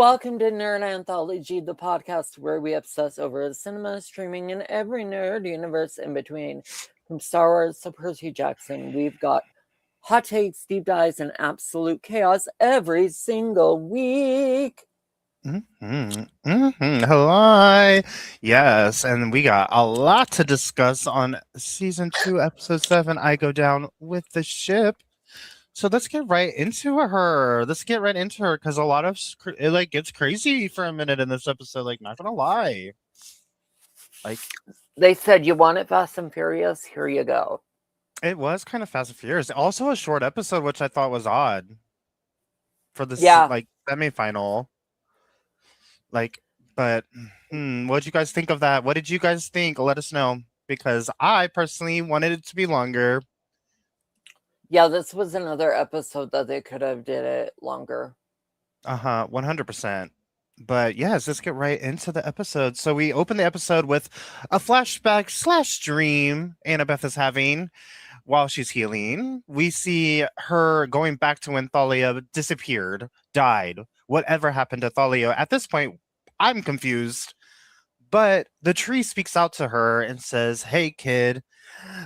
Welcome to Nerd Anthology, the podcast where we obsess over cinema, streaming, and every nerd universe in between. From Star Wars to Percy Jackson, we've got hot takes, deep dives, and absolute chaos every single week. Hello. Yes, and we got a lot to discuss on season 2, episode 7. I go down with the ship. So let's get right into her. Let's get right into her because a lot of it like gets crazy for a minute in this episode. Like, not gonna lie, like They said, you want it fast and furious? Here you go. it was kind of Fast and Furious. Also, a short episode, which I thought was odd for this Yeah, like semifinal. Like, but what did you guys think of that? What did you guys think? Let us know because I personally wanted it to be longer. yeah, this was another episode that they could have did it longer. 100%. But yes, let's get right into the episode. So we open the episode with a flashback slash dream Annabeth is having while she's healing. We see her going back to when Thalia disappeared, died. Whatever happened to Thalia? At this point, I'm confused. But the tree speaks out to her and says, "Hey, kid,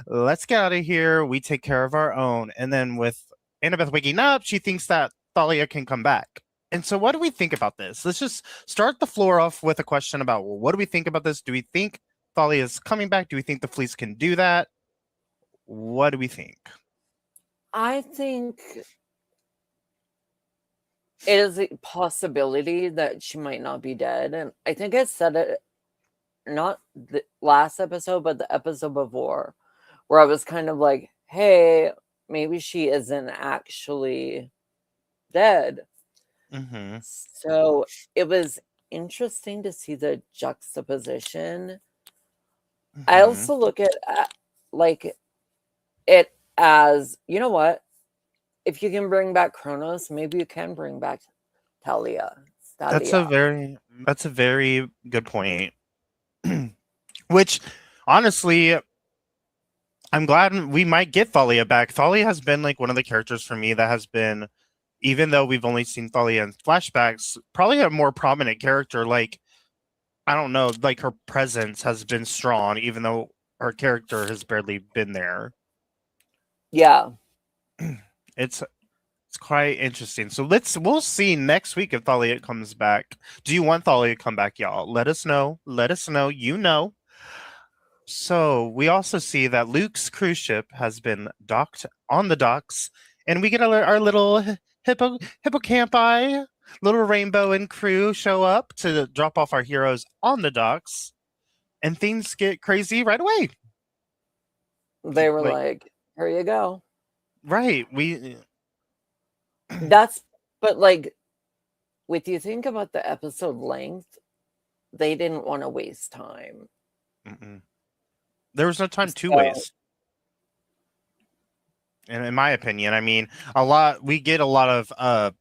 let's get out of here. We take care of our own." And then with Annabeth waking up, she thinks that Thalia can come back. And so, what do we think about this? Let's just start the floor off with a question about, well, what do we think about this? Do we think Thalia is coming back? Do we think the fleece can do that? What do we think? I think it is a possibility that she might not be dead. And I think I said it not the last episode, but the episode before, where I was kind of like, hey, maybe she isn't actually dead. Mm-hmm. So it was interesting to see the juxtaposition. I Mm-hmm. also look at like it as, you know what? If you can bring back Kronos, maybe you can bring back Talia. That's a Stadia. very good point. Which, honestly, I'm glad we might get Thalia back. Thalia has been like one of the characters for me that has been, even though we've only seen Thalia in flashbacks, probably a more prominent character. Like, I don't know, like her presence has been strong, even though her character has barely been there. Yeah. It's quite interesting. So we'll see next week if Thalia comes back. Do you want Thalia to come back, y'all? Let us know. Let us know. You know. So we also see that Luke's cruise ship has been docked on the docks, and we get our little hippocampi, little rainbow and crew show up to drop off our heroes on the docks, and things get crazy right away. They were Like, like, here you go. right, That's, but like, with you think about the episode length, they didn't want to waste time. mm-mm. There was no time to So, waste. And in my opinion, I mean, we get a lot of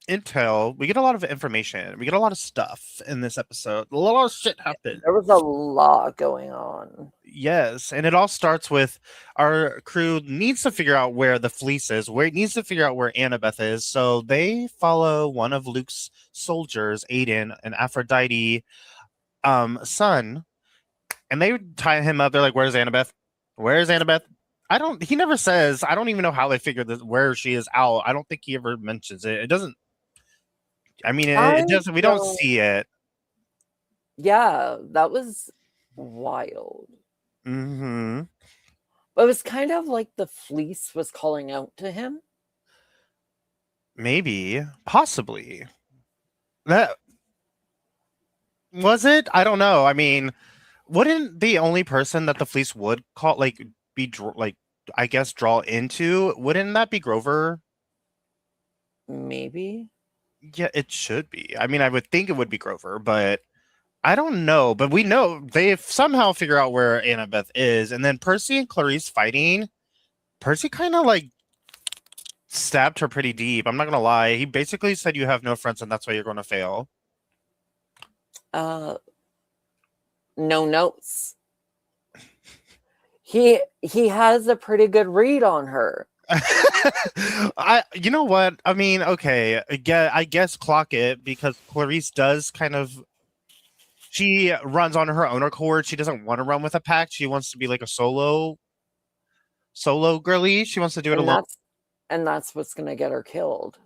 intel, we get a lot of information, we get a lot of stuff in this episode. A lot of shit happens. there was a lot going on. Yes, and it all starts with our crew needs to figure out where the fleece is, where it needs to figure out where Annabeth is. So they follow one of Luke's soldiers, Aiden, an Aphrodite son, and they tie him up. They're like, "Where's Annabeth? Where's Annabeth?" He never says. I don't even know how they figured this, where she is out. I don't think he ever mentions it. It doesn't. I mean, I it doesn't. We don't don't, see it. yeah, that was wild. Hmm. But it was kind of like the fleece was calling out to him. Maybe, possibly. That was it. I don't know. I mean, wouldn't the only person that the fleece would call like like I guess draw into? Wouldn't that be Grover? Maybe. Yeah, it should be. I mean, I would think it would be Grover, but I don't know, but we know they somehow figure out where Annabeth is, and then Percy and Clarice fighting. Percy kind of like stabbed her pretty deep. I'm not gonna lie. He basically said you have no friends, and that's why you're going to fail. Uh, no notes. He has a pretty good read on her. You know what? I mean, okay, I guess clock it because Clarice does kind of she runs on her own accord. She doesn't want to run with a pack. She wants to be like a solo girly. She wants to do it and alone. that's what's gonna get her killed.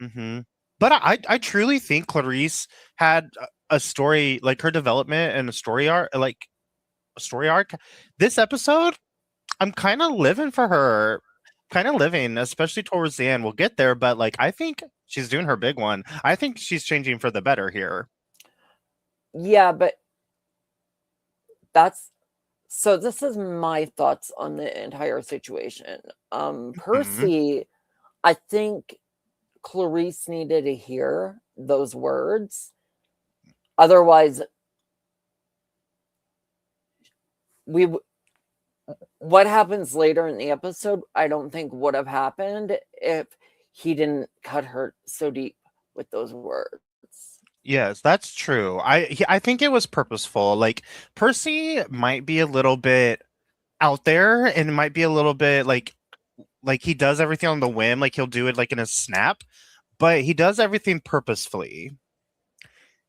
Hmm. But I truly think Clarice had a story, like her development and a story arc, like a story arc. This episode, I'm kind of living for her, kind of living, especially towards the end. We'll get there, but like I think she's doing her big one. I think she's changing for the better here. Yeah, but that's so this is my thoughts on the entire situation. Mhm. Percy, I think Clarice needed to hear those words. Otherwise, we what happens later in the episode, I don't think would have happened if he didn't cut her so deep with those words. Yes, that's true. I think it was purposeful. Like Percy might be a little bit out there and it might be a little bit like he does everything on the whim, like he'll do it like in a snap, but he does everything purposefully.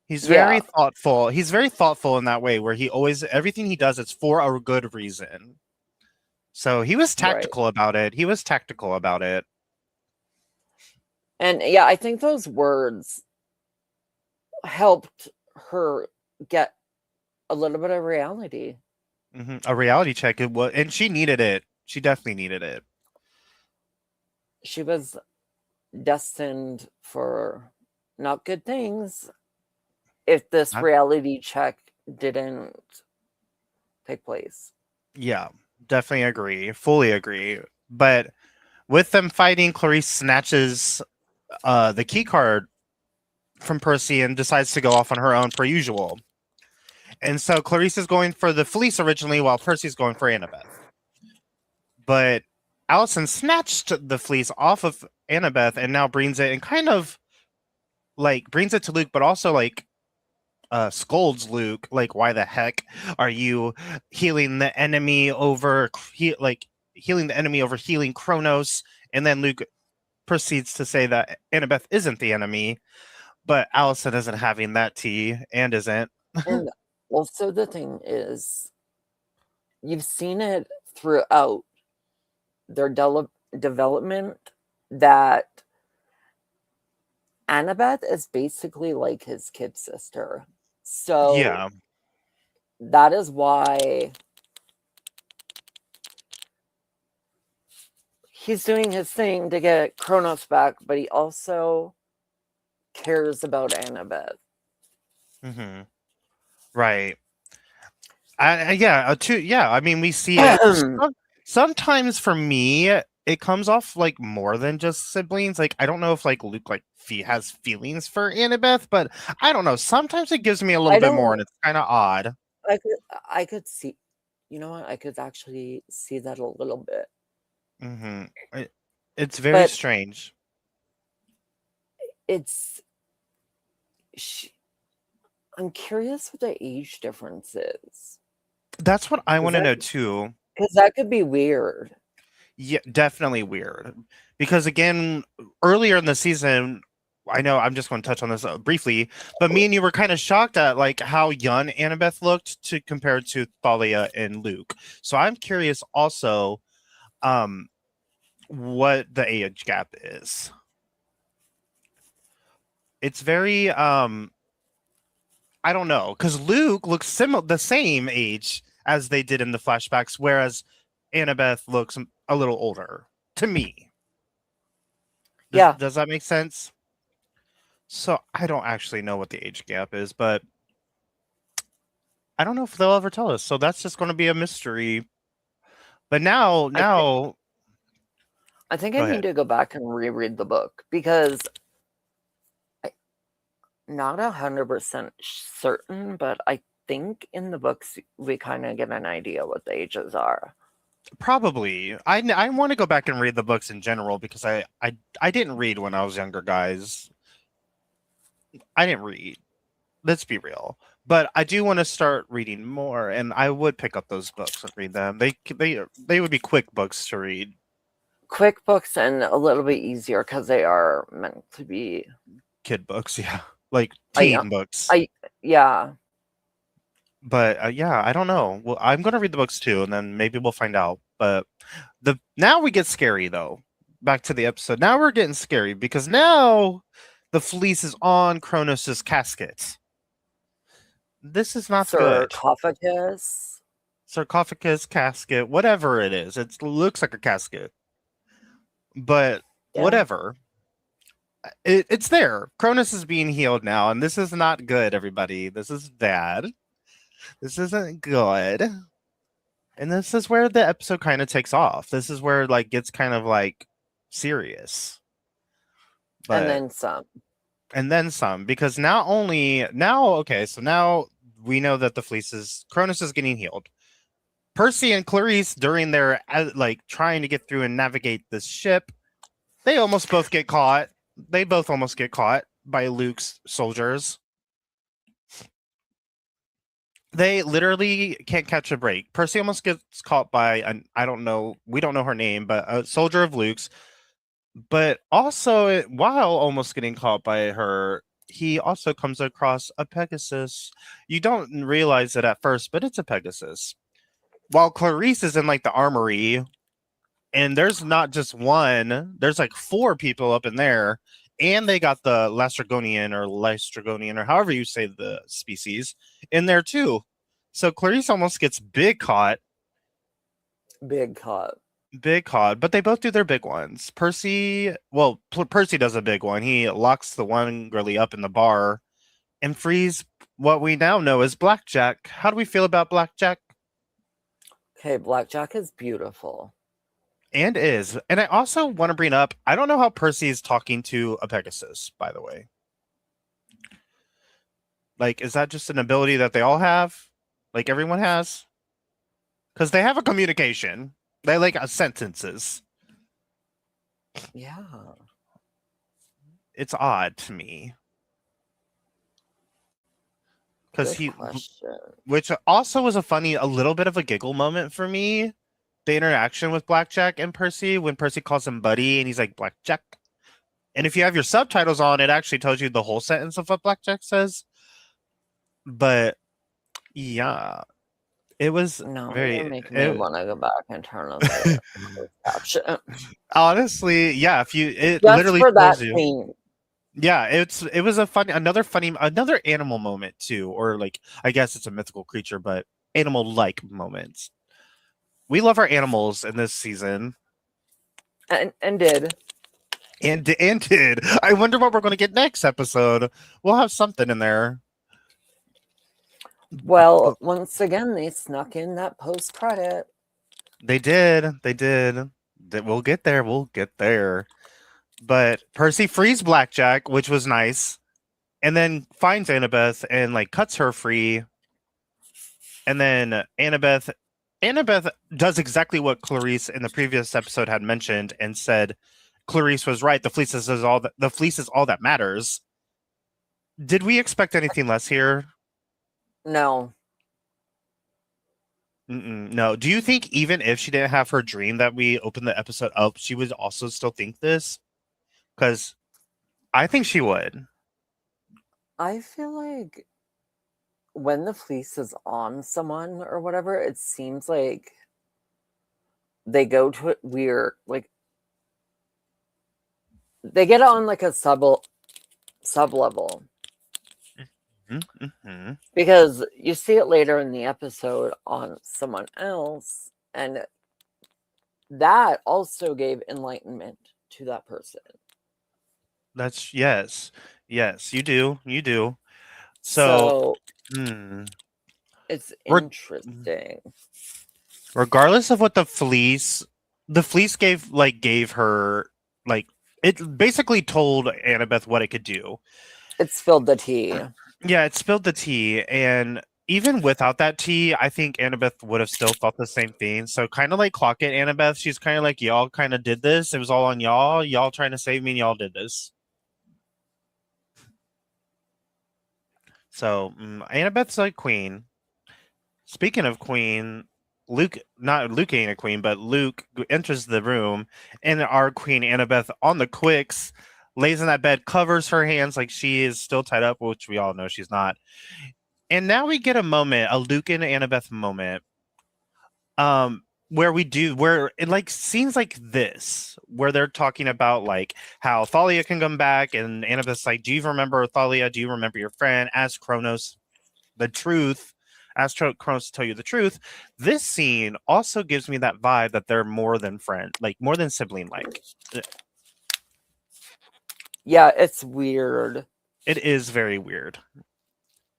He's very Yeah, thoughtful. He's very thoughtful in that way where he always everything he does it's for a good reason. So he was right. tactical about it. He was tactical about it. And yeah, I think those words helped her get a little bit of reality. A reality check it was and she needed it. She definitely needed it. She was destined for not good things if this I- reality check didn't take place. yeah, definitely agree. Fully agree. But with them fighting, Clarice snatches the key card from Percy and decides to go off on her own per usual. And so Clarice is going for the fleece originally while Percy's going for Annabeth. But Allison snatched the fleece off of Annabeth and now brings it and kind of like brings it to Luke, but also like scolds Luke, like, why the heck are you healing the enemy over healing the enemy over healing Kronos? And then Luke proceeds to say that Annabeth isn't the enemy, but Allison isn't having that tea and isn't. And also, the thing is, you've seen it throughout their development that Annabeth is basically like his kid sister. So Yeah. that is why he's doing his thing to get Kronos back, but he also cares about Annabeth. Hmm. Right. Yeah, yeah. I mean, we see it. Sometimes for me, it comes off like more than just siblings. Like I don't know if like Luke like has feelings for Annabeth, but I don't know. Sometimes it gives me a little I bit more, don't. and it's kind of odd. I could see. You know what? I could actually see that a little bit, Hmm. It's very but strange. it's. She, I'm curious what the age difference is. That's what I Is want to that know too. because that could be weird? Yeah, definitely weird. Because again, earlier in the season, I know I'm just going to touch on this briefly, but me and you were kind of shocked at like how young Annabeth looked to compared to Thalia and Luke. So I'm curious also um what the age gap is. It's very I don't know cuz Luke looks similar the same age as they did in the flashbacks whereas Annabeth looks a little older to me. Yeah, Does that make sense? So I don't actually know what the age gap is, but I don't know if they'll ever tell us. So that's just going to be a mystery. But now, I think now, I think I go need ahead. to go back and reread the book because I'm not 100% certain, but I think in the books we kind of get an idea what the ages are. Probably. I want to go back and read the books in general because I didn't read when I was younger, guys. I didn't read. Let's be real. But I do want to start reading more, and I would pick up those books and read them. They would be quick books to read. quick books and a little bit easier because they are meant to be. Kid books, yeah, like I, teen books. I, yeah, But yeah, I don't know. Well, I'm gonna read the books too, and then maybe we'll find out. But the now we get scary though. Back to the episode. Now we're getting scary because now the fleece is on Kronos' casket. This is not good. sarcophagus. Sarcophagus, casket, whatever it is. It looks like a casket. But Yeah, whatever. It's there. Cronus is being healed now, and this is not good, everybody. This is bad. This isn't good. And this is where the episode kind of takes off. This is where like gets kind of like serious. and But then some. and then some, because not only now, okay, so now we know that the fleece is Cronus is getting healed. Percy and Clarice, during their like trying to get through and navigate this ship, they almost both get caught. They both almost get caught by Luke's soldiers. They literally can't catch a break. Percy almost gets caught by an I don't know, we don't know her name, but a soldier of Luke's. But also, while almost getting caught by her, he also comes across a Pegasus. You don't realize it at first, but it's a Pegasus. While Clarice is in like the armory, and there's not just one, there's like 4 people up in there, and they got the Lastragonian or however you say the species in there too. So Clarice almost gets big caught, but they both do their big ones. Percy, well, Percy does a big one. He locks the one girlie up in the bar and frees what we now know as Blackjack. How do we feel about Blackjack? Okay, Blackjack is beautiful. And is. And I also want to bring up, I don't know how Percy is talking to a Pegasus, by the way. Like, is that just an ability that they all have? Like everyone has? Because they have a communication. They like sentences. Yeah. It's odd to me. Because Good question. which also was a little bit of a giggle moment for me. The interaction with Blackjack and Percy when Percy calls him buddy and he's like Blackjack. And if you have your subtitles on, it actually tells you the whole sentence of what Blackjack says. But yeah, it was No, very. you're making me want to go back and turn on the closed caption. Honestly, yeah. If you, it Just literally for that tells you. scene. Yeah, it was another animal moment too, or like I guess it's a mythical creature, but animal like moments. We love our animals in this season. And did. And did. I wonder what we're going to get next episode. We'll have something in there. Well, once again, they snuck in that post credit. They did. They did. We'll get there. We'll get there. But Percy frees Blackjack, which was nice, and then finds Annabeth and like cuts her free. And then Annabeth does exactly what Clarice in the previous episode had mentioned and said Clarice was right. The fleece is all that matters. Did we expect anything less here? No. No. Do you think even if she didn't have her dream that we opened the episode up, she would also still think this? Because I think she would. I feel like when the fleece is on someone or whatever, it seems like they go to it weird. Like they get on like a sub level. Mm-hmm. Because you see it later in the episode on someone else, and that also gave enlightenment to that person. That's yes, you do. So it's interesting. Regardless of what the fleece gave her, like it basically told Annabeth what it could do. It spilled the tea. Yeah, it spilled the tea, and even without that tea, I think Annabeth would have still thought the same thing. So kind of like clock it, Annabeth. She's kind of like, y'all kind of did this. It was all on y'all. Y'all trying to save me, and y'all did this. So Annabeth's like queen. Speaking of queen, Luke ain't a queen, but Luke enters the room, and our queen Annabeth on the quicks lays in that bed, covers her hands like she is still tied up, which we all know she's not. And now we get a Luke and Annabeth moment, where it like scenes like this, where they're talking about like how Thalia can come back, and Annabeth's like, "Do you remember Thalia? Do you remember your friend?" Ask Kronos the truth. Ask Kronos to tell you the truth. This scene also gives me that vibe that they're more than friend, like more than sibling. Like Yeah, it's weird. it is very weird.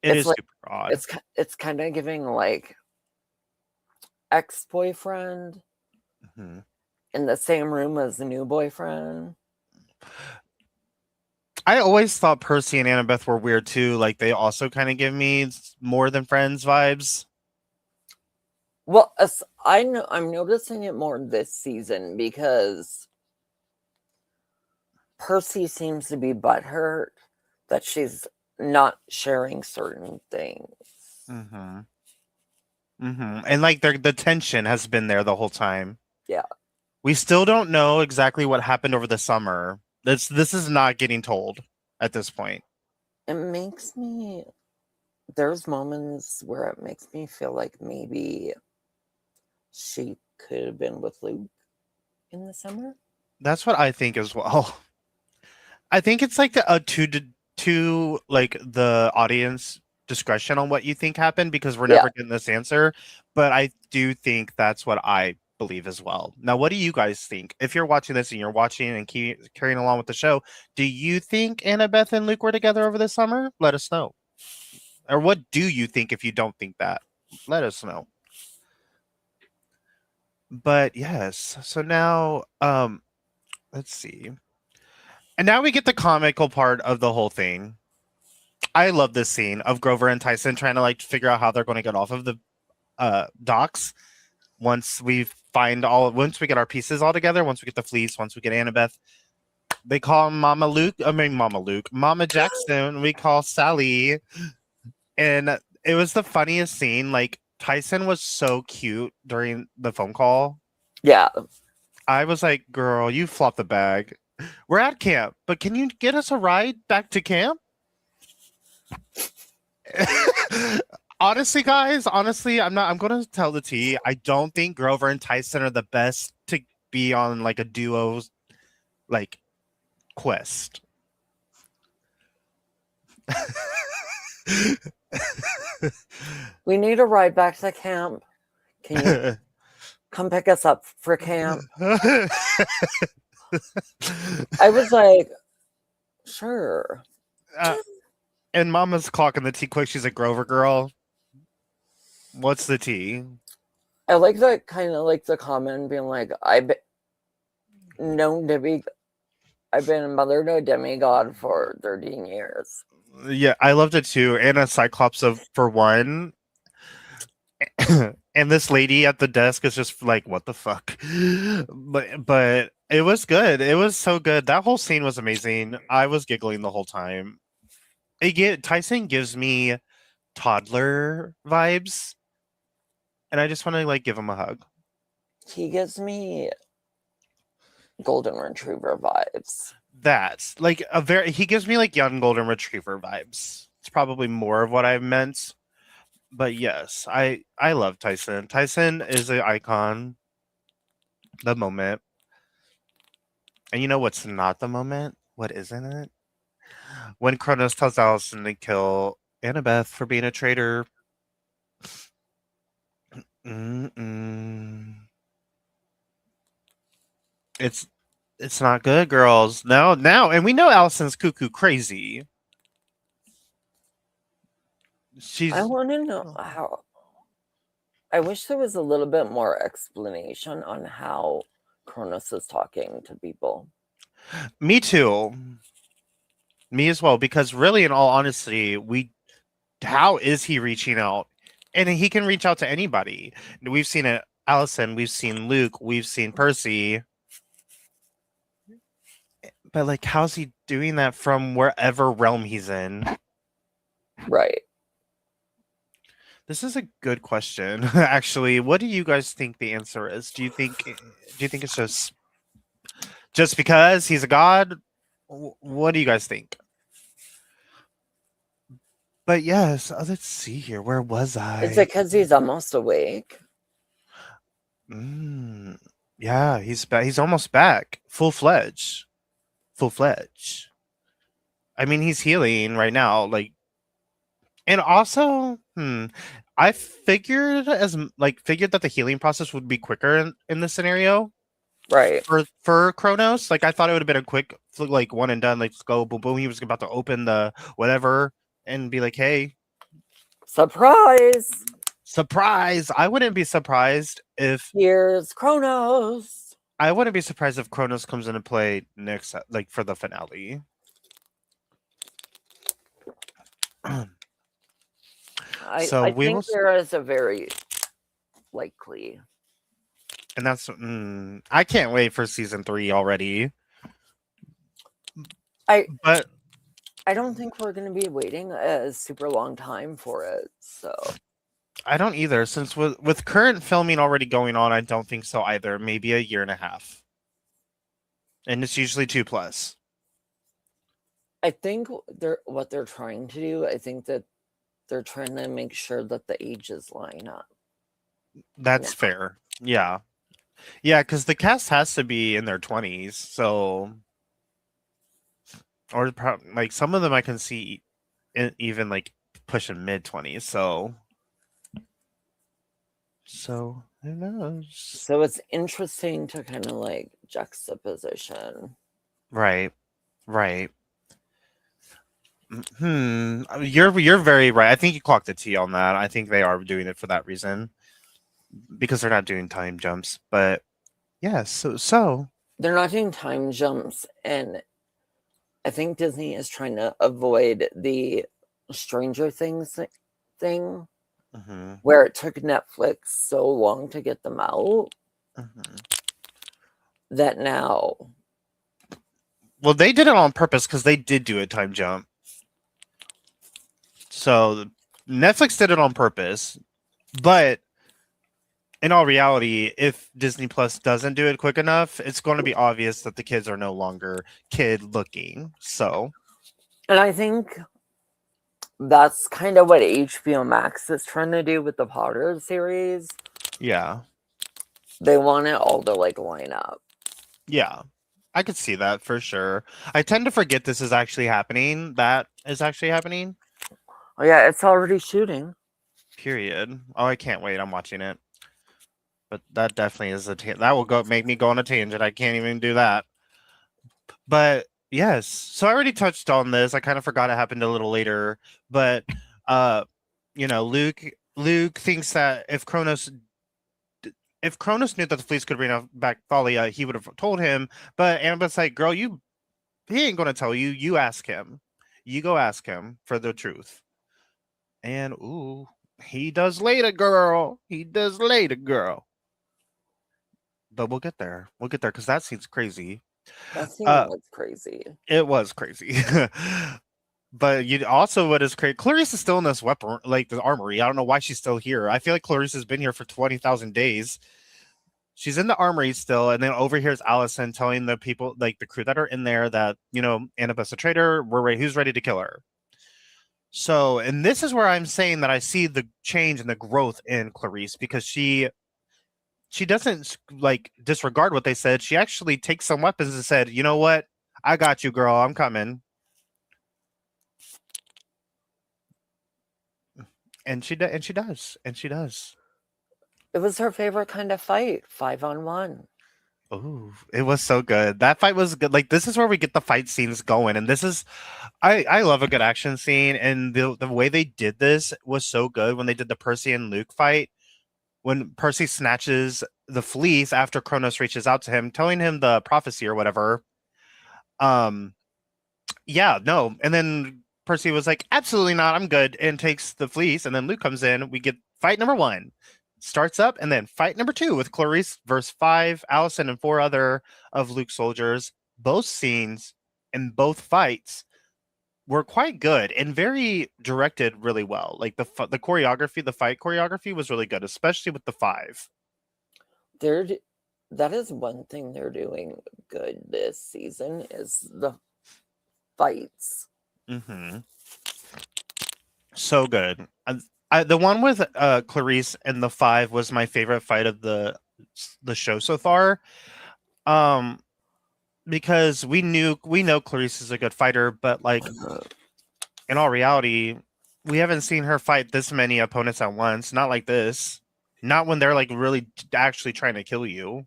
It It's is like super odd. it's kind of giving like ex-boyfriend Mhm. in the same room as the new boyfriend. I always thought Percy and Annabeth were weird too. Like they also kind of give me more than friends vibes. Well, I'm noticing it more this season because Percy seems to be butthurt that she's not sharing certain things. Mm-hmm. Mm-hmm. And like the tension has been there the whole time. Yeah. We still don't know exactly what happened over the summer. This is not getting told at this point. It makes me, there's moments where it makes me feel like maybe she could have been with Luke in the summer. That's what I think as well. I think it's like a two like the audience discretion on what you think happened because we're Yeah. never getting this answer. But I do think that's what I believe as well. Now, what do you guys think? If you're watching this and you're watching and carrying along with the show, do you think Annabeth and Luke were together over the summer? Let us know. Or what do you think if you don't think that? Let us know. But yes, so now let's see. And now we get the comical part of the whole thing. I love this scene of Grover and Tyson trying to like figure out how they're going to get off of the docks once we get our pieces all together, once we get the fleece, once we get Annabeth. They call Mama Jackson. We call Sally, and it was the funniest scene. Like Tyson was so cute during the phone call. Yeah. I was like, "Girl, you flopped the bag. We're at camp, but can you get us a ride back to camp?" Honestly, guys, I'm gonna tell the tea. I don't think Grover and Tyson are the best to be on like a duo like quest. We need a ride back to camp. Can you come pick us up for camp? I was like, sure. And Mama's clocking the tea quick. She's a Grover girl. What's the tea? I like that kind of like the comment being like, I've been a mother to a demigod for 13 years. Yeah, I loved it too. And a Cyclops for one. And this lady at the desk is just like, what the fuck? But it was good. It was so good. That whole scene was amazing. I was giggling the whole time. Tyson gives me toddler vibes, and I just want to like give him a hug. He gives me golden retriever vibes. That's like he gives me like young golden retriever vibes. It's probably more of what I meant. But yes, I love Tyson. Tyson is an icon. The moment. And you know what's not the moment? What isn't it? When Kronos tells Allison to kill Annabeth for being a traitor. Mm-mm. It's not good, girls. Now, and we know Allison's cuckoo crazy. I She's want to know how. I wish there was a little bit more explanation on how Cronus is talking to people. me too. Me as well, because really, in all honesty, how is he reaching out? And he can reach out to anybody. We've seen it, Allison, we've seen Luke, we've seen Percy. But like, how's he doing that from wherever realm he's in? Right. This is a good question. Actually, what do you guys think the answer is? Do you think it's just because he's a god? What do you guys think? But yes, let's see here. Where was Is it I? because he's almost awake? Mm, yeah, he's back. He's almost back, full fledged, full fledged. I mean, he's healing right now. Like, and also, I figured that the healing process would be quicker in this scenario Right. for Kronos. Like, I thought it would have been a quick, like, one and done. Like, let's go, boom, boom. He was about to open the whatever and be like, hey, Surprise! surprise! I wouldn't be surprised if Here's Kronos. Kronos comes into play next, like, for the finale. So I we will, think there is a very likely. and that's I can't wait for season 3 already. But I don't think we're going to be waiting a super long time for it. So I don't either. Since with current filming already going on, I don't think so either. Maybe a year and a half, and it's usually 2+. I think what they're trying to do. I think that they're trying to make sure that the ages line up. That's fair. Yeah, yeah, because the cast has to be in their 20s, so or like some of them I can see even like pushing mid-20s. So who knows? So it's interesting to kind of like juxtaposition. Right. You're very right. I think you clocked the T on that. I think they are doing it for that reason because they're not doing time jumps. But yeah, so They're not doing time jumps, and I think Disney is trying to avoid the Stranger Things thing where it took Netflix so long to get them out that now. Well, they did it on purpose because they did do a time jump. So Netflix did it on purpose, but in all reality, if Disney Plus doesn't do it quick enough, it's going to be obvious that the kids are no longer kid looking. So, and I think that's kind of what HBO Max is trying to do with the Potter series. yeah. They want it all to like line up. Yeah. I could see that for sure. I tend to forget this is actually happening. That is actually happening. Oh yeah, it's already shooting. Period. Oh, I can't wait. I'm watching it. But that definitely is that will make me go on a tangent. I can't even do that. But yes, so I already touched on this. I kind of forgot it happened a little later, but Luke thinks that if Kronos knew that the fleece could bring back Thalia, he would have told him. But Annabeth's like, girl, he ain't gonna tell you. You ask him. You go ask him for the truth. And he does later, girl. He does later, girl. But we'll get there. We'll get there because that seems crazy. That scene was crazy. It was crazy. But you also what is crazy? Clarice is still in this weapon, like the armory. I don't know why she's still here. I feel like Clarice has been here for 20,000 days. She's in the armory still, and then over here's Allison telling the people, like the crew that are in there, that Annabeth's a traitor. We're ready. Who's ready to kill her? So, and this is where I'm saying that I see the change and the growth in Clarice because she doesn't like disregard what they said. She actually takes some weapons and said, "You know what? I got you, girl. I'm coming." And she does. It was her favorite kind of fight, 5-on-1. Oh, it was so good. That fight was good. Like this is where we get the fight scenes going, and this is, I love a good action scene, and the way they did this was so good when they did the Percy and Luke fight. When Percy snatches the fleece after Kronos reaches out to him, telling him the prophecy or whatever. Yeah, no, and then Percy was like, "Absolutely not, I'm good," and takes the fleece, and then Luke comes in. We get fight number 1. Starts up, and then fight number 2 with Clarice versus 5, Allison, and 4 other of Luke's soldiers. Both scenes and both fights were quite good and very directed really well. Like the choreography, the fight choreography was really good, especially with the five. They're that is one thing they're doing good this season is the fights. Mm-hmm. So good. The one with Clarice and the five was my favorite fight of the show so far. Um, because we know Clarice is a good fighter, but like in all reality, we haven't seen her fight this many opponents at once. Not like this. Not when they're like really actually trying to kill you.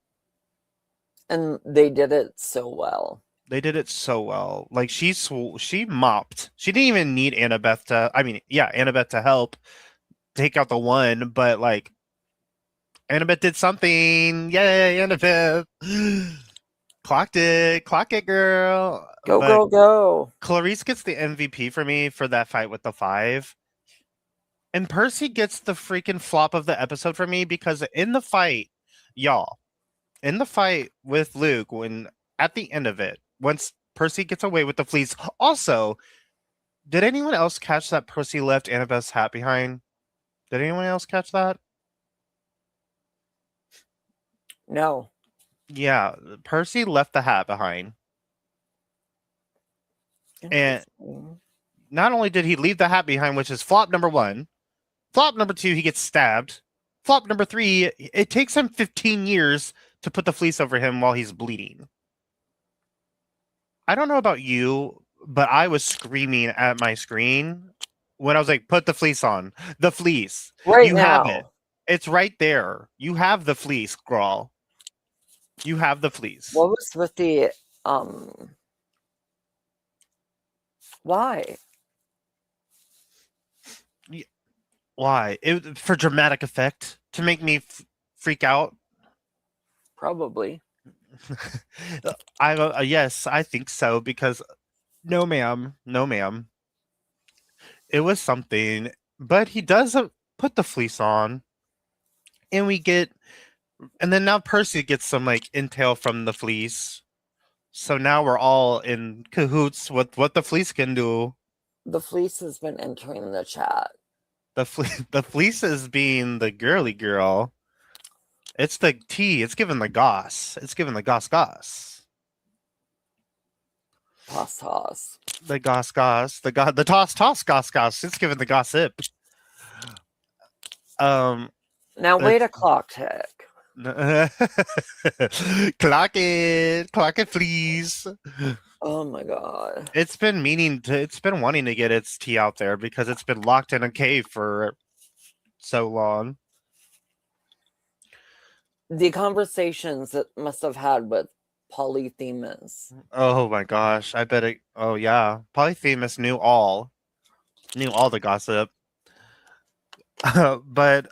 And they did it so well. They did it so well. Like she mopped. She didn't even need Annabeth to. I mean, yeah, Annabeth to help take out the one, but like Annabeth did something. Yay, Annabeth! Clock it, girl. Go, But go, go. Clarice gets the MVP for me for that fight with the five. And Percy gets the freaking flop of the episode for me because in the fight, y'all, in the fight with Luke, when at the end of it, once Percy gets away with the fleece, also, did anyone else catch that Percy left Annabeth's hat behind? Did anyone else catch that? No. Yeah, Percy left the hat behind. And not only did he leave the hat behind, which is flop number one, flop number two, he gets stabbed. Flop number three, it takes him 15 years to put the fleece over him while he's bleeding. I don't know about you, but I was screaming at my screen when I was like, put the fleece on. The fleece. Right You now. have it. It's right there. You have the fleece, girl. You have the fleece. What was with the why? Why? For dramatic effect to make me freak out. Probably. Yes, I think so because no, ma'am, it was something. But he does put the fleece on, and and then now Percy gets some like intel from the fleece. So now we're all in cahoots with what the fleece can do. The fleece has been entering the chat. The fleece is being the girly girl. It's the tea. It's giving the goss. It's giving the goss. Toss. The goss. The toss goss. It's giving the gossip. Now wait a clock tick. Clock it, please. Oh my god. It's been wanting to get its tea out there because it's been locked in a cave for so long. The conversations it must have had with Polyphemus. Oh my gosh, I bet it. Oh yeah, Polyphemus knew all the gossip. But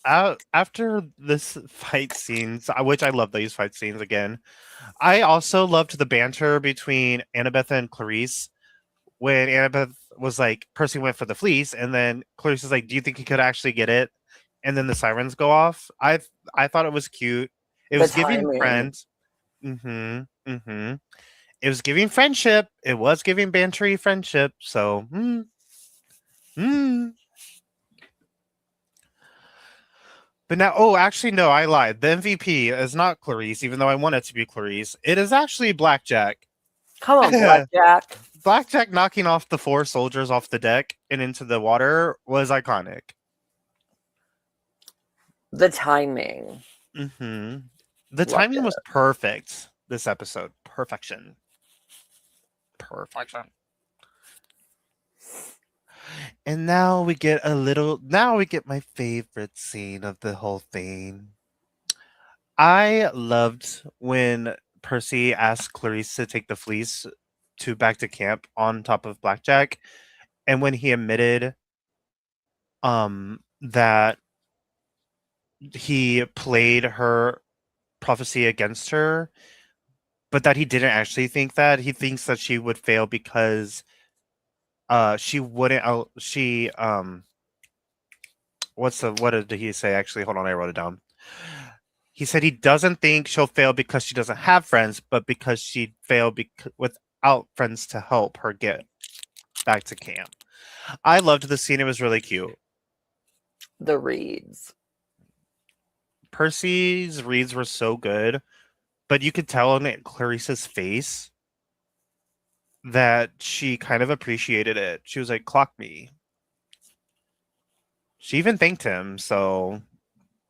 after this fight scenes, which I love these fight scenes again, I also loved the banter between Annabeth and Clarice when Annabeth was like, Percy went for the fleece, and then Clarice is like, do you think he could actually get it? And then the sirens go off. I thought it was cute. It was giving friends. It was giving friendship. It was giving bantery friendship. So, But now, actually, no, I lied. The MVP is not Clarice, even though I want it to be Clarice. It is actually Blackjack. Come on, Blackjack. Blackjack knocking off the 4 soldiers off the deck and into the water was iconic. The timing. The timing was perfect this episode. Perfection. And now we get my favorite scene of the whole thing. I loved when Percy asked Clarice to take the fleece back to camp on top of Blackjack, and when he admitted that he played her prophecy against her, but that he didn't actually think that. He thinks that she would fail because she wouldn't what did he say? Actually, hold on, I wrote it down. He said he doesn't think she'll fail because she doesn't have friends, but because she'd fail with out friends to help her get back to camp. I loved the scene. It was really cute. The reads. Percy's reads were so good, but you could tell on Clarice's face that she kind of appreciated it. She was like, clock me. She even thanked him, so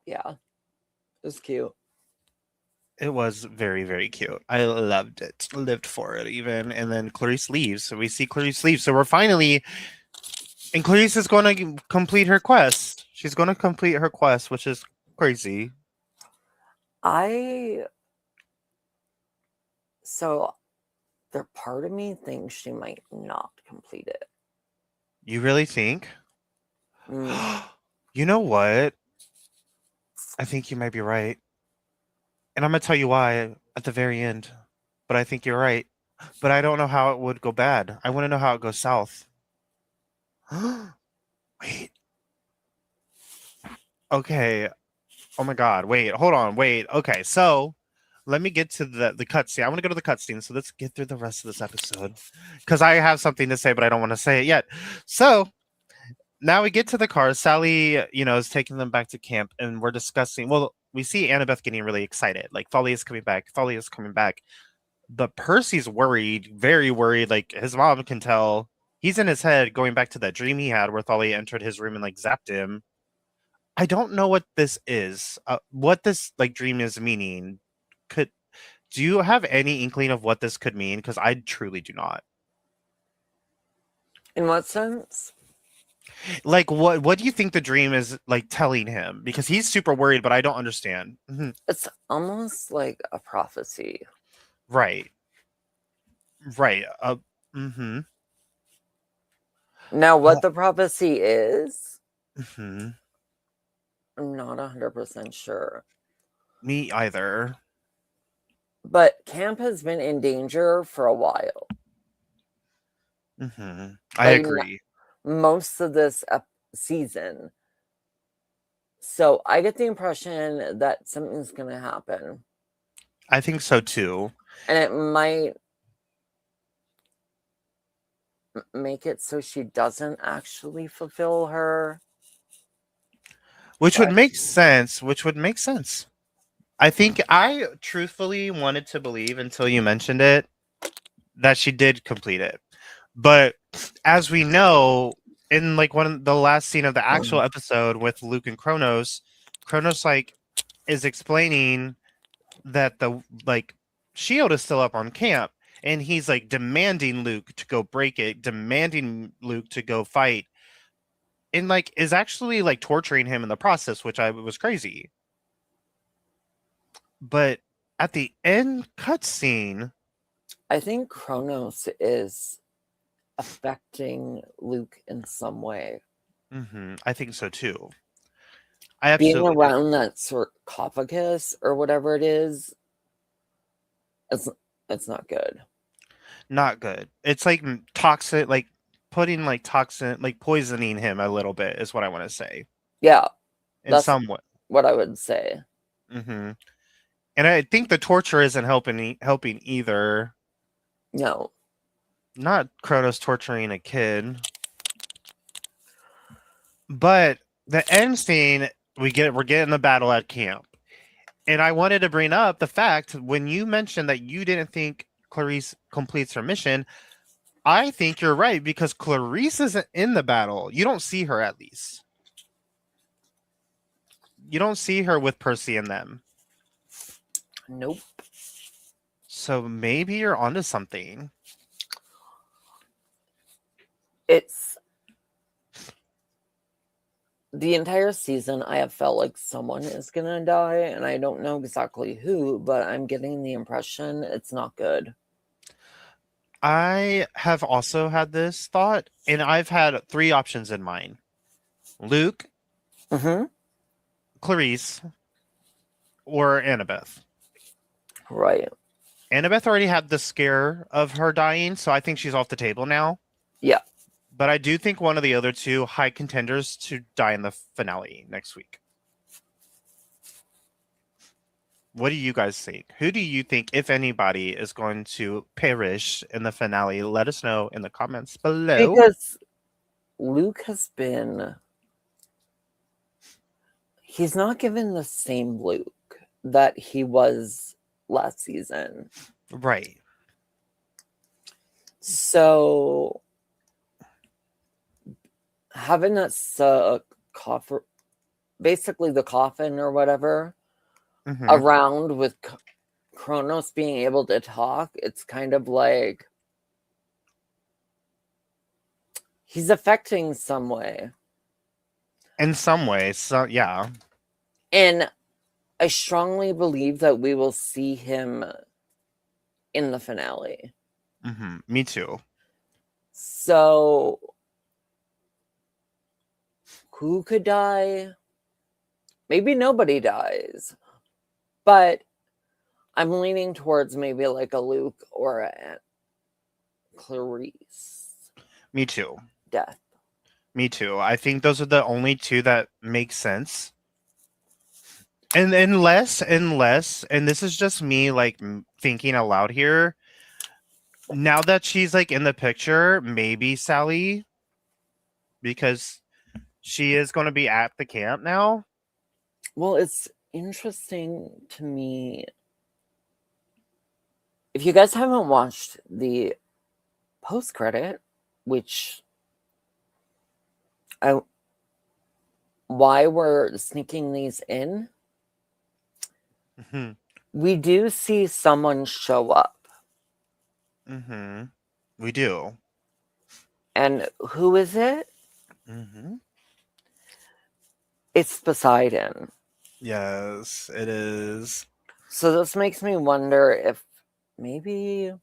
Yeah. It was cute. it was very, very cute. I loved it. Lived for it even. And then Clarice leaves. So we see Clarice leave. So we're finally and Clarice is going to complete her quest. She's going to complete her quest, which is crazy. So there part of me thinks she might not complete it. You really think? Mm. You know what? I think you might be right. And I'm going to tell you why at the very end. But I think you're right. But I don't know how it would go bad. I want to know how it goes south. Wait. Okay. Oh my god. Wait. Hold on. Wait. Okay. So let me get to the cutscene. I want to go to the cutscene. So let's get through the rest of this episode. Because I have something to say, but I don't want to say it yet. So now we get to the car. Sally, is taking them back to camp, and we're discussing. Well, we see Annabeth getting really excited. Like, Thalia is coming back. Thalia is coming back. But Percy's worried, very worried. Like, his mom can tell. He's in his head going back to that dream he had where Thalia entered his room and, like, zapped him. I don't know what this is. What this, like, dream is meaning. Do you have any inkling of what this could mean? Because I truly do not. In what sense? Like, what do you think the dream is, like, telling him? Because he's super worried, but I don't understand. It's almost like a prophecy. Right. Right. Mm-hmm. Now, what the prophecy is, Mm-hmm. I'm not 100% sure. Me either. But camp has been in danger for a while. Mm-hmm. I agree. Most of this season. So I get the impression that something's going to happen. I think so too. And it might make it so she doesn't actually fulfill her. Which would make sense. I think I truthfully wanted to believe until you mentioned it that she did complete it. But as we know, in like one of the last scene of the actual episode with Luke and Kronos, like is explaining that the like shield is still up on camp, and he's like demanding Luke to go break it, demanding Luke to go fight, and like is actually like torturing him in the process, which I was crazy. But at the end cutscene, I think Kronos is affecting Luke in some way. I think so too. Being around that sarcophagus or whatever it is, it's not good. Not good. It's like toxic, like putting like toxin, like poisoning him a little bit is what I want to say. Yeah, in some way. What I would say. And I think the torture isn't helping either. No, not Kronos torturing a kid, but the end scene we're getting the battle at camp, and I wanted to bring up the fact when you mentioned that you didn't think Clarice completes her mission. I think you're right because Clarice isn't in the battle. You don't see her, at least. You don't see her with Percy and them. Nope. So maybe you're onto something. It's the entire season I have felt like someone is gonna die, and I don't know exactly who, but I'm getting the impression it's not good. I have also had this thought, and I've had 3 options in mind. Luke, Clarice, or Annabeth. Right. Annabeth already had the scare of her dying, so I think she's off the table now. Yeah. But I do think one of the other 2 high contenders to die in the finale next week. What do you guys think? Who do you think, if anybody, is going to perish in the finale? Let us know in the comments below. Because Luke has been. He's not given the same Luke that he was last season. Right. So having that coffin, basically the coffin or whatever, around with Kronos being able to talk, it's kind of like he's affecting some way. In some ways, so yeah. And I strongly believe that we will see him in the finale. Me too. So who could die? Maybe nobody dies. But I'm leaning towards maybe like a Luke or a Clarice. Me too. Death. Me too. I think those are the only two that make sense. And unless, and this is just me like thinking aloud here. Now that she's like in the picture, maybe Sally, because she is going to be at the camp now. Well, it's interesting to me. If you guys haven't watched the post credit, which why we're sneaking these in, we do see someone show up. We do. And who is it? It's Poseidon. Yes, it is. So this makes me wonder if maybe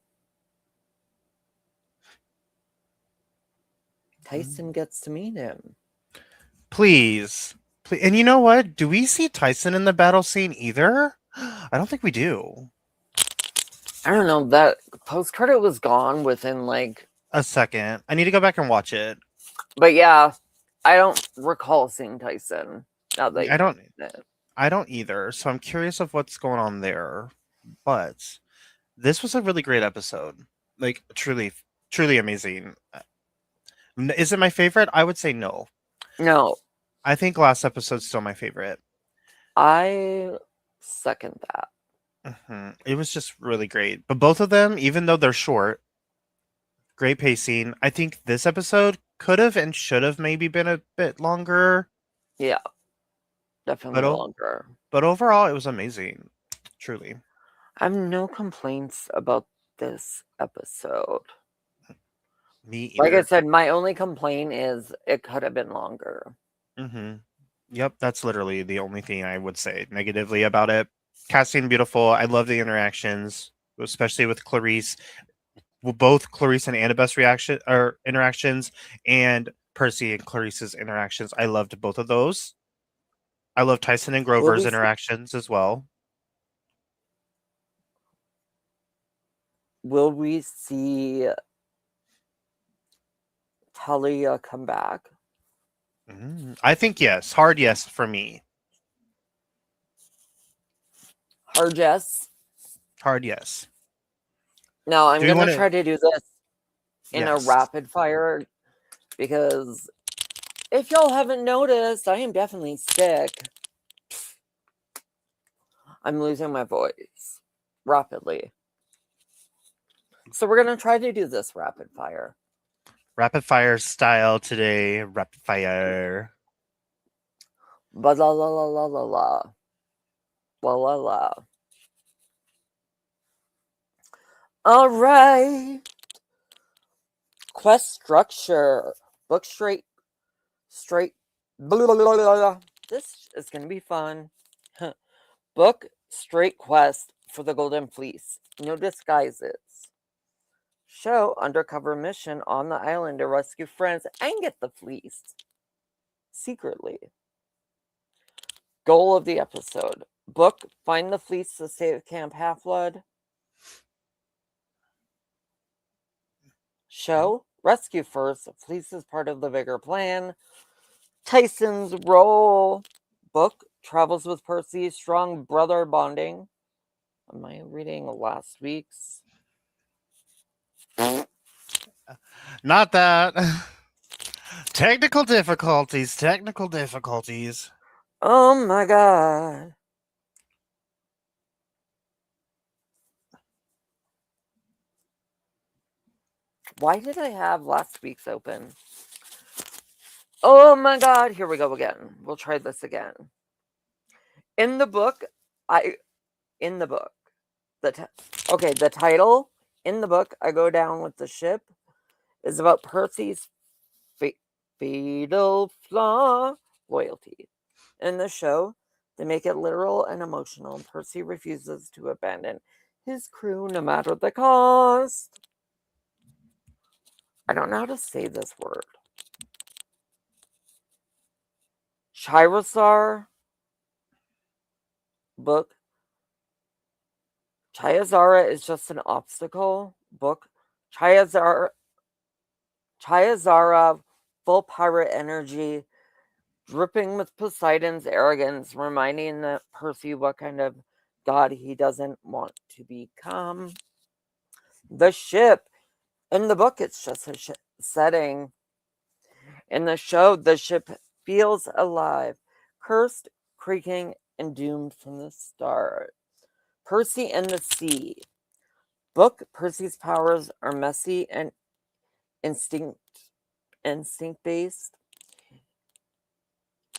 Tyson gets to meet him. Please. And you know what? Do we see Tyson in the battle scene either? I don't think we do. I don't know. That post credit was gone within like a second. I need to go back and watch it. But yeah, I don't recall seeing Tyson. Now that I don't either. So I'm curious of what's going on there. But this was a really great episode. Like truly, truly amazing. Is it my favorite? I would say no. No. I think last episode's still my favorite. I second that. It was just really great. But both of them, even though they're short, great pacing. I think this episode could have and should have maybe been a bit longer. Yeah. Definitely longer. But overall, it was amazing. Truly. I have no complaints about this episode. Me either. Like I said, my only complaint is it could have been longer. Yep, that's literally the only thing I would say negatively about it. Casting beautiful. I love the interactions, especially with Clarice. Both Clarice and Annabeth's interactions, and Percy and Clarice's interactions. I loved both of those. I love Tyson and Grover's interactions as well. Will we see Talia come back? I think yes. Hard yes for me. Hard yes? Hard yes. Now, I'm going to try to do this in a rapid fire because if y'all haven't noticed, I am definitely sick. I'm losing my voice rapidly. So we're going to try to do this rapid fire. Rapid fire style today. Rapid fire. Ba la la la la la la. La la la. All right. Quest structure. Book straight. Blah, blah, blah, blah. This is going to be fun. Book straight quest for the Golden Fleece. No disguises. Show undercover mission on the island to rescue friends and get the fleece. Secretly. Goal of the episode. Book, find the fleece to save Camp Half-Blood. Show, rescue first. Fleece is part of the bigger plan. Tyson's role. Book, travels with Percy, strong brother bonding. Am I reading last week's? Not that. Technical difficulties. Technical difficulties. Oh my god. Why did I have last week's open? Oh my god. Here we go again. We'll try this again. In the book, I in the book. The title in the book, I Go Down with the Ship, is about Percy's fatal flaw, loyalty. In the show, they make it literal and emotional. Percy refuses to abandon his crew no matter the cost. I don't know how to say this word. Chirosar book. Chiazara is just an obstacle book. Chiazara, Chiazara, full pirate energy, dripping with Poseidon's arrogance, reminding Percy what kind of god he doesn't want to become. The ship. In the book, it's just a setting. In the show, the ship feels alive, cursed, creaking, and doomed from the start. Percy and the Sea. Book, Percy's powers are messy and instinct based.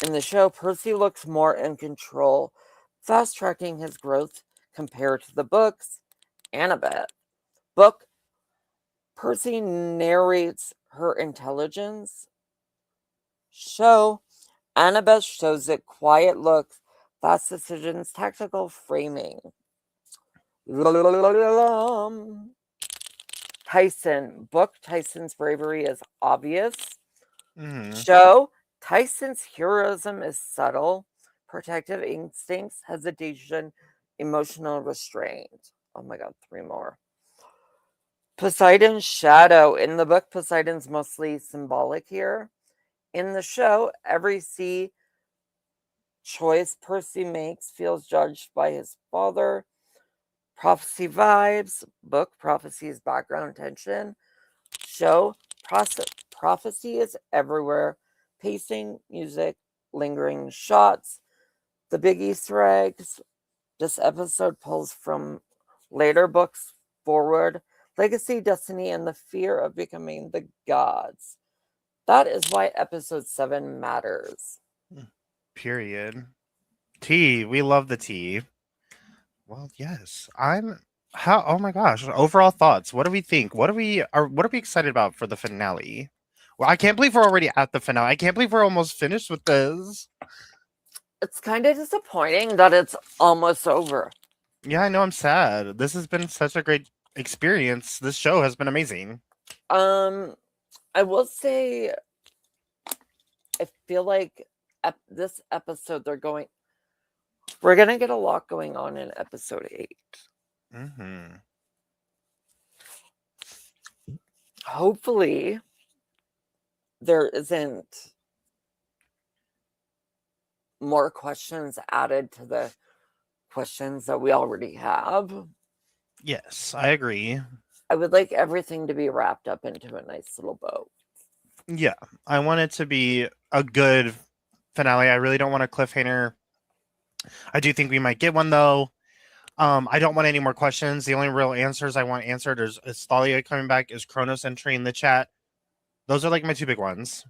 In the show, Percy looks more in control, fast tracking his growth compared to the books. Annabeth. Book, Percy narrates her intelligence. Show, Annabeth shows it quiet looks, fast decisions, tactical framing. Tyson. Book, Tyson's bravery is obvious. Mm-hmm. Show, Tyson's heroism is subtle, protective instincts, hesitation, emotional restraint. Oh my god, three more. Poseidon's shadow. In the book, Poseidon's mostly symbolic here. In the show, every sea choice Percy makes feels judged by his father. Prophecy vibes. Book, prophecy's background tension. Show, prophecy is everywhere. Pacing, music, lingering shots. The big Easter eggs. This episode pulls from later books forward. Legacy, destiny, and the fear of becoming the gods. That is why episode 7 matters. Period. Tea. We love the tea. Well, yes. I'm how oh my gosh. Overall thoughts. What do we think? What are we excited about for the finale? Well, I can't believe we're already at the finale. I can't believe we're almost finished with this. It's kind of disappointing that it's almost over. Yeah, I know I'm sad. This has been such a great experience. This show has been amazing. Um, I will say, I feel like this episode we're gonna get a lot going on in episode 8. Mm-hmm. Hopefully, there isn't more questions added to the questions that we already have. Yes, I agree. I would like everything to be wrapped up into a nice little bow. Yeah, I want it to be a good finale. I really don't want a cliffhanger. I do think we might get one though. I don't want any more questions. The only real answers I want answered is Thalia coming back, is Kronos entering the chat. Those are like my two big ones.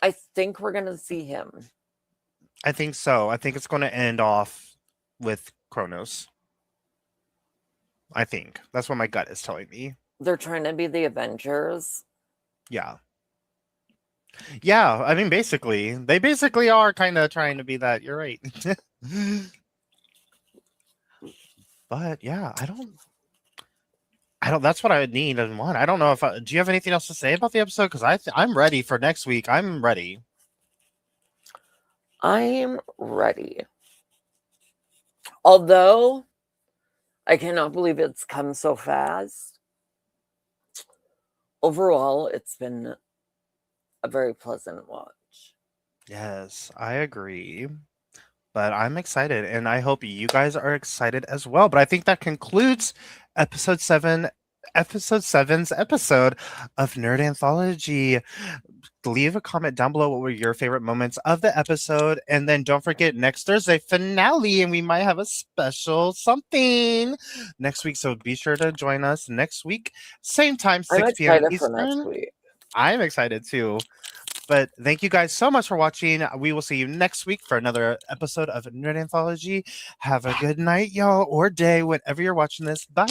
I think we're gonna see him. I think so. I think it's going to end off with Kronos. I think that's what my gut is telling me. They're trying to be the Avengers. Yeah. Yeah, I mean, basically, they basically are kind of trying to be that. You're right. But yeah, I don't. That's what I would need and want. I don't know if. Do you have anything else to say about the episode? Because I'm ready for next week. I'm ready. I'm ready. Although I cannot believe it's come so fast. Overall, it's been a very pleasant watch. Yes, I agree. But I'm excited, and I hope you guys are excited as well. But I think that concludes episode seven, episode seven's episode of Nerd Anthology. Leave a comment down below what were your favorite moments of the episode, and then don't forget next Thursday finale, and we might have a special something next week. So be sure to join us next week, same time, I'm 6 p.m. excited for next Eastern. week. I'm excited too. But thank you guys so much for watching. We will see you next week for another episode of Nerd Anthology. Have a good night, y'all, or day, whenever you're watching this. Bye.